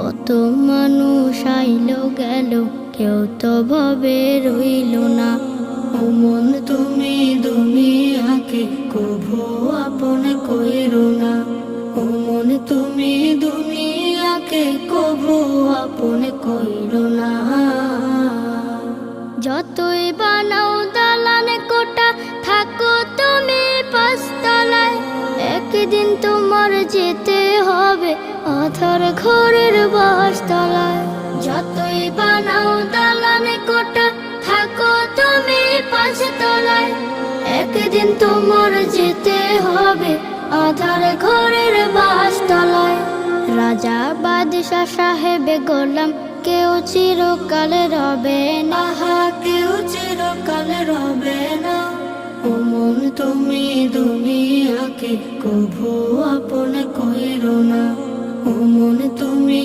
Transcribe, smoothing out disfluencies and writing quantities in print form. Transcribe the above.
কত মানুষ আইলো গেল, কেউ তো ভবে রইল না। ও মন তুমি দুনিয়াকে কভু আপন কইরো না। ও মন তুমি দুনিয়াকে কভু আপন কইরো না। যতই বানাও দালান কোটা, থাকো তুমি পাঁচতলায়, একদিন তোমার যেতে হবে আধার ঘরের বাসতলায়। যতই বানাও দালান কোটা, থাকো তুমি পাঁচতলায়, একদিন তোমার যেতে হবে আধার ঘরের বাসতলায়। রাজা বাদশা সাহেবে গোলাম কেউ চিরকাল রবে না, কেউ চিরকাল রবে না। ও মন তুমি দুনিয়াকে কভু আপন কইরো না। ও মন তুমি